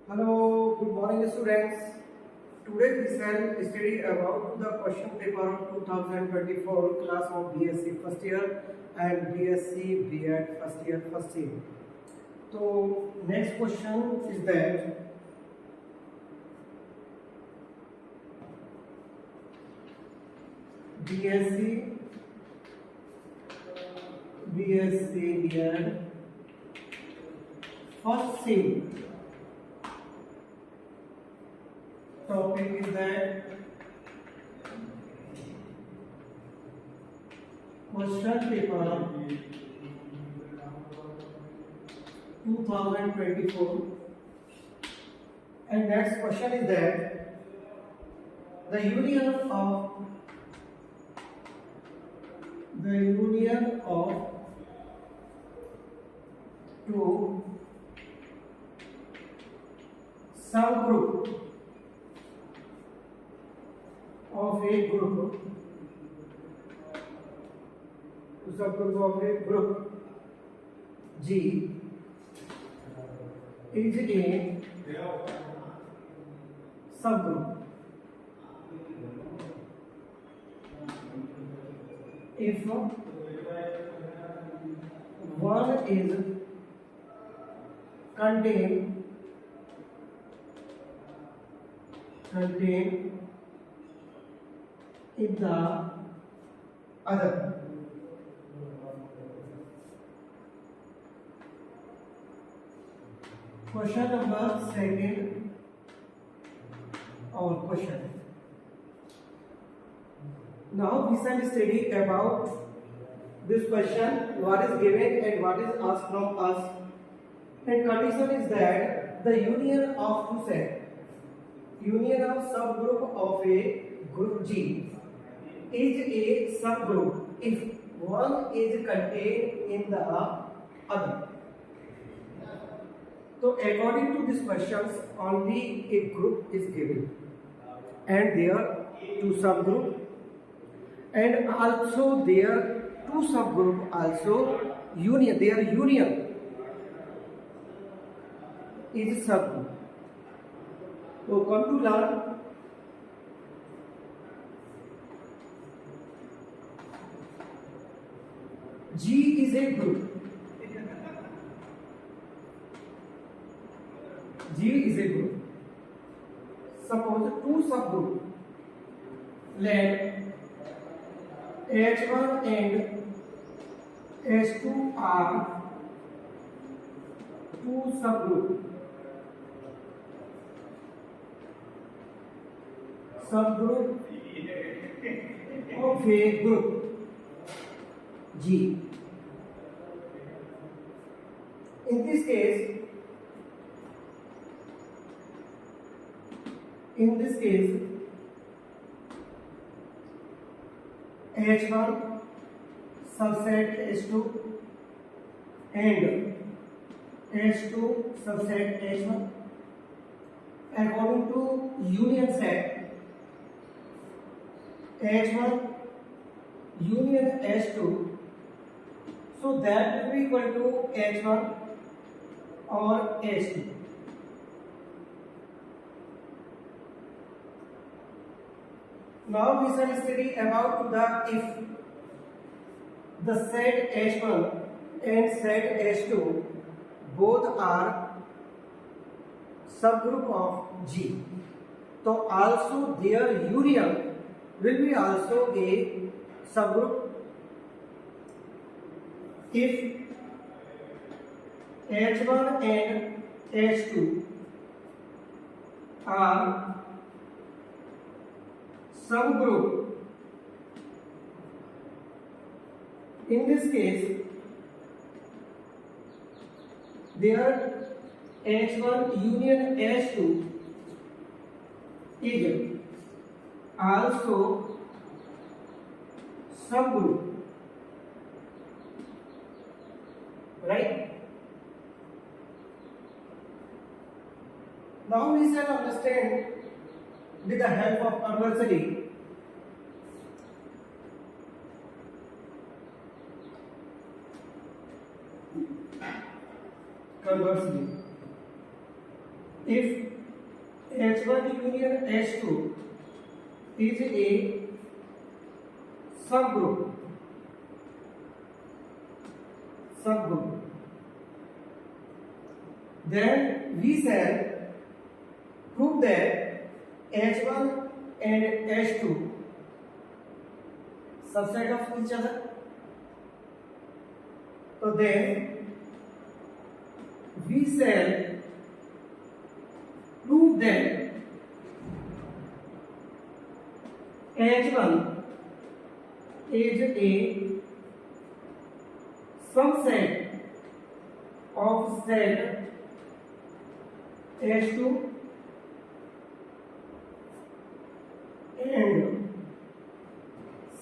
Hello, good morning students. Today we shall study about the question paper of 2024 class of BSc first year and BSc B.Ed first year first year. So next question is that BSc B.Ed first sim topic is that question paper 2024 and next question is that the union of two subgroup of a group G is a subgroup if one is contained in the other. Question number second our question. Now we shall study about this question, what is given and what is asked from us. And condition is that the union of two set, union of subgroup of a group G is a subgroup if one is contained in the other. So according to these questions, only a group is given and there are two subgroup, and also there two subgroup also union, their union is subgroup. So come to learn. G is a group. G is a group. Suppose two subgroup. Let H1 and H2 are two subgroup. Subgroup of a group G. In this case, H1 subset H2 and H2 subset H1 according to union set H1 union H2, so that will be equal to H1 or H2. Now we shall study about the if the set H1 and set H2 both are subgroup of G. So also their union will be also a subgroup if H1 and H2 are subgroup. In this case, their H1 union H2 is also subgroup, right? Now we shall understand with the help of conversely. if H1 union H2 is a subgroup, then we shall prove that H1 and H2 subset of each other. So then we shall prove that H1 is a subset of set H2 and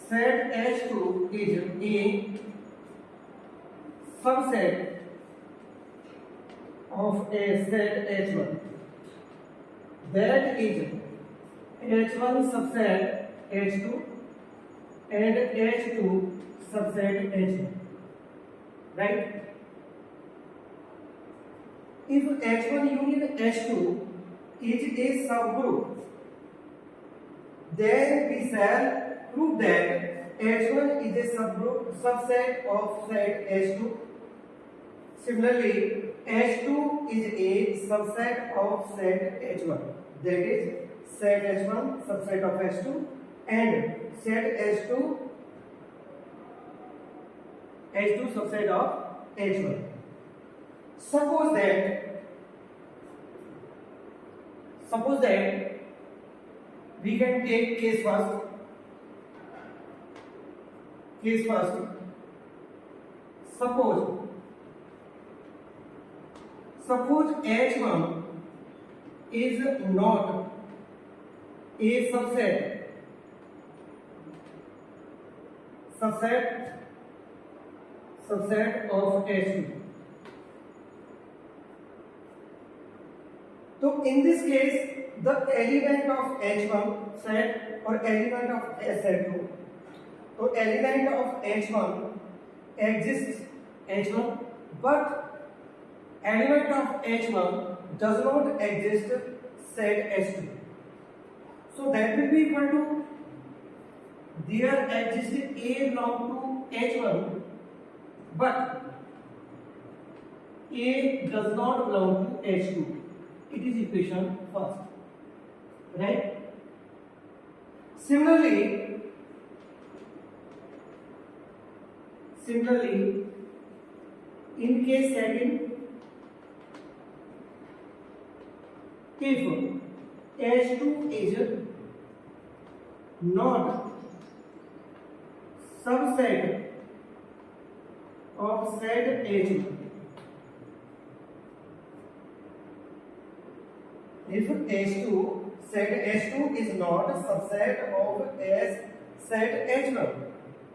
set H2 is a subset of a set H1. That is H1 subset H2 and H2 subset H1. Right? If H1 union H2 is a subgroup, then we shall prove that H1 is a subset of set H2. Similarly, H2 is a subset of set H1. That is set H1 subset of H2 and set H2 subset of H1. Suppose that we can take case first. Suppose H1 is not a subset of H2. So in this case, the element of H1 set or element of H2. So element of H1 exists H1, but element of H1 does not exist set H2. So that will be equal to there exists A belong to H1, but A does not belong to H2. It is equation first, right? Similarly, in case second, if H2 is not subset of set H1, if set H2 is not a subset of set H1,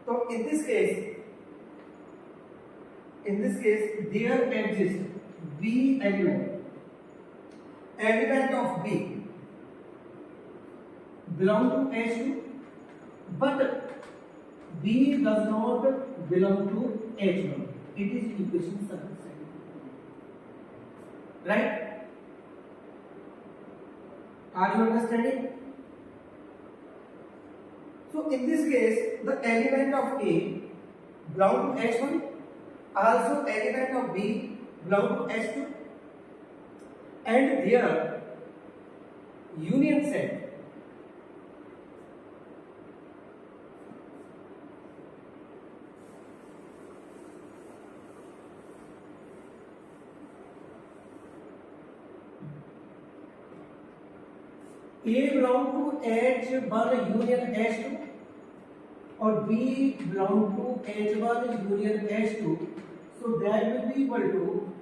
so in this case there exists B element of B belong to H2, but B does not belong to H1. It is equation satisfied, right? Are you understanding? So in this case, the element of A belong to H1, also element of B belong to H2, and their union set A belong to H1 union H2 or B belong to H1 union H2, so that will be equal to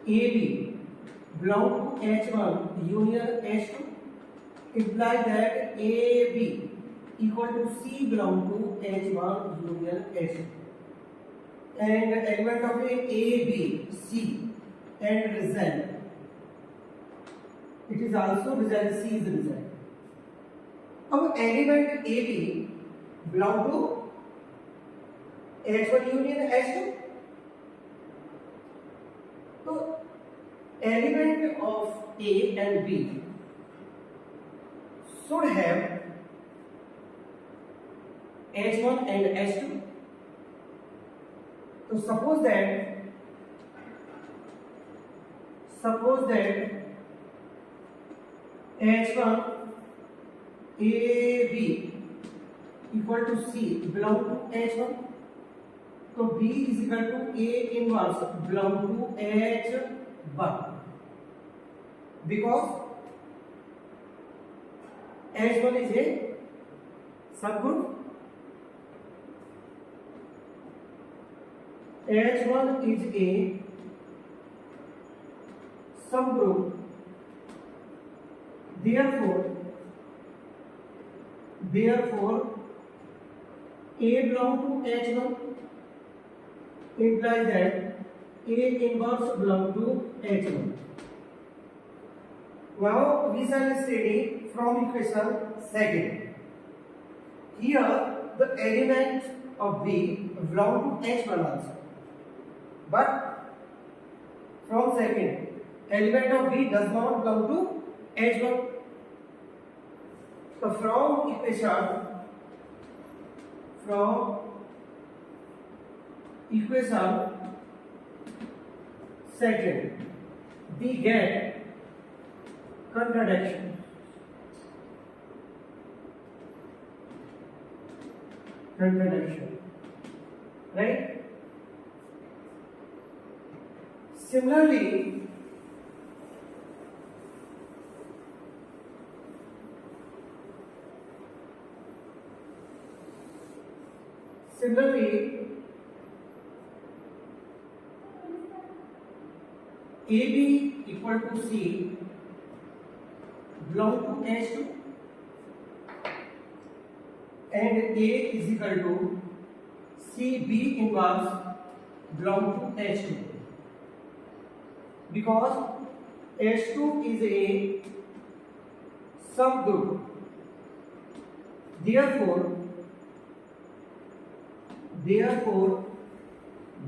AB belong to H1 union H2, implies that AB equal to C belong to H1 union H2, and element of A, B, C and result. It is also result, C is the result. Our element AB belong to H1 union H2. So element of A and B should have H1 and H2. So suppose that H1 AB equal to C belong to H1. So B is equal to A inverse belong to H1 because H1 is a subgroup. H1 is a subgroup. Therefore A belong to H1 implies that A inverse belong to H1. Now we shall study from equation second. Here the element of B belong to H1 also, but from second element of B does not belong to H1. So from equation second we get contradiction. Right? Similarly, AB equal to C belong to H2 and A is equal to CB inverse belong to H2 because H2 is a subgroup. Therefore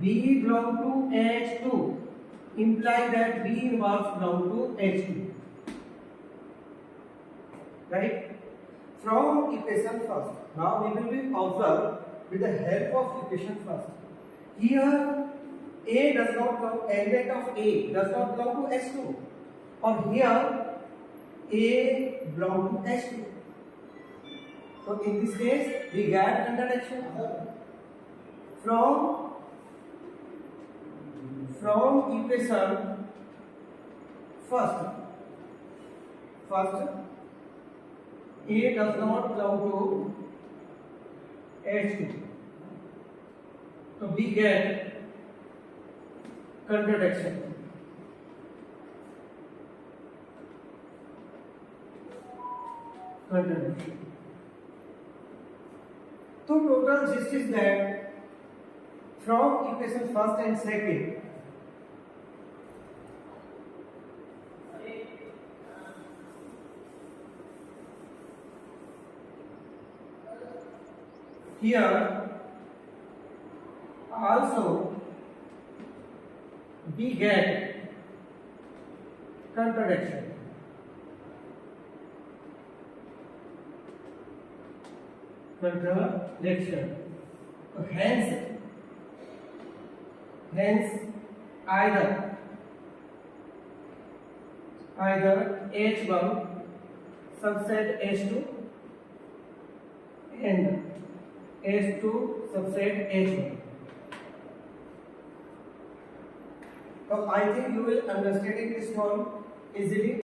B belong to H2 imply that B inverse belong to H2. Right? From equation first. Now we will be observe with the help of equation first. Here A does not belong, element of A does not belong to H2. Or here A belong to H2. So in this case we get contradiction. From equation first A does not belong to H2. So we get contradiction. So total gist is that from equation first and second here also we get contradiction. So hence either H1 subset H2 and H2 subset H1. So I think you will understand this one easily.